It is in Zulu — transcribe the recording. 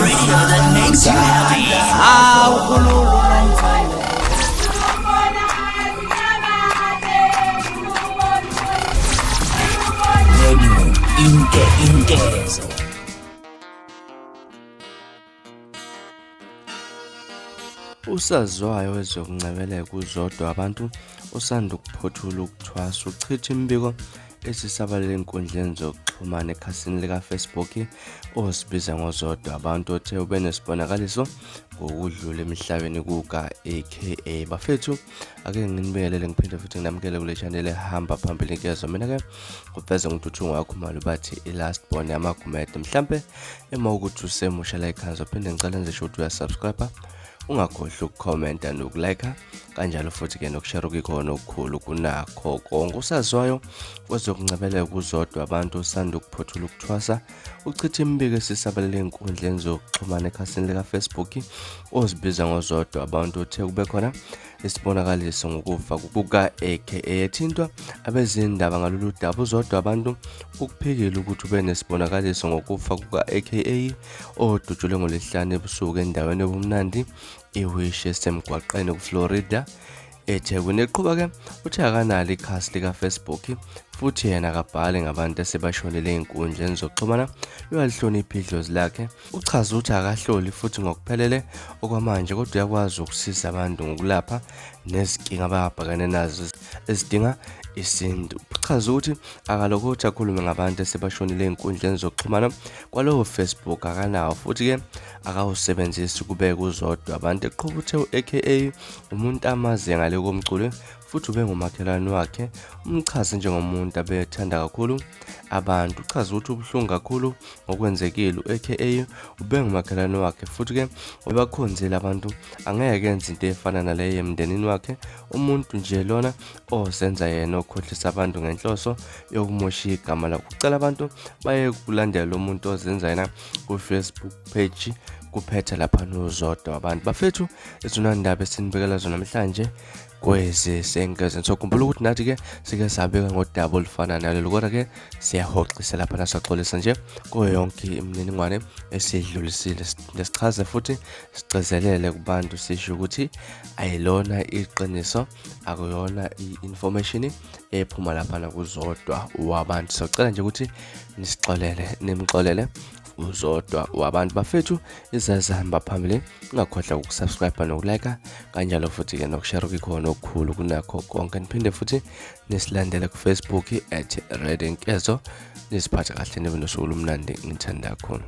radio that makes you happy. Inkezo. Usazwayo wezokungcebeleka uZodwa abantu usanda ukuphothula ukuthwasa uchitha imbiko esisabalele enkundleni zokuxhumana ekhasini lika-Facebook osibiza ngoZodwa abantu othe ube nesibonakaliso ngokudlula emhlabeni kuka aka bafethu. Ake nginibelele ngiphinde futhi nginamukele kule channel ehamba phambili inkezo. Mina-ke uveze ngithuthunga wakho mali bathi i-last born yamagumede mhlampe ema ukuthi usemusha la ikhanza phinde ngicela nje ukuthi uyasubscribe, ungakhohlwa ukukhomenta nokulike kanjalo futhi ke nokushare ukukhona okukhulu kunakho konke. Usazwayo wezokungcebeleka uZodwa abantu usanda ukuphothula ukuthwasa uchitha imbiko esisabalele enkundleni zokuxhumana ekhasini lika-Facebook ozibiza ngoZodwa abantu uthe kube khona isibonakaliso ngokufa kuka aka ethintwa abezindaba ngalolu daba uZodwa abantu ukuphikile ukuthi ube nesibonakaliso ngokufa kuka aka odutshulwe ngolesihlanu ebusuku endaweni ebumnandi iwish esemgwaqeni kuFlorida eThekwini. Eqhuba-ke uthe akanalo ikhasi lika-Facebook futhi yena akabhali ngabantu asebashonele ey'nkundleni zokuxhumana uyalihlonipha idlozi lakhe. Uchaza ukuthi akahloli futhi ngokuphelele okwamanje kodwa uyakwazi ukusiza abantu ngokulapha nezinkinga ababhekane nazo ezidinga isintu. Uchaza ukuthi akalokothi akhulume ngabantu asebashonele ey'nkundleni zokuxhumana kwalowo Facebook akanawo futhi-ke akawusebenzisi ukubeka uZodwa abantu. Eqhuba uthe aka umuntu amazi ngale komculo futhi ube ngumakhelwane wakhe, umchaze njengomuntu abethanda kakhulu abantu. Uchaza ukuthi ubuhlungu kakhulu ngokwenzekile aka ube ngumakhelwane wakhe futhi-ke ubakhonzile abantu angeke enze into efana naleyo emndenini wakhe, umuntu nje lona ozenza yena okhohlisa abantu ngenhloso yokumosha igama lakhe. Ucela abantu baye kulandela lo muntu ozenza yena ku-Facebook page kuphetha lapha noZodwa abantu. Bafethu izona ndaba esinibekela zona namhlanje kwezisenkeze. Ngizokhumbula ukuthi nathi-ke sike sabeka ngodaba olufana nalolu, kodwa-ke siyahoxisa lapha nasaxolisa nje kuyo yonke imininingwane esiyidlulisile, nesichaze futhi sigcizelele kubantu sisho ukuthi ayilona iqiniso, akuyona i-information ephuma lapha nakuZodwa wabantu. Socela nje ukuthi nimxolele uZodwa wabantu. Bafethu izazihamba phambili, ungakhohlwa ukusubscribe nokulike kanjalo futhi ke nokushare ukukhona okukhulu kunakho konke. Niphinde futhi nisilandele ku-Facebook @redinkezo. Nisiphathe kahle nibe nosuku olumnandi, ngithanda kakhulu.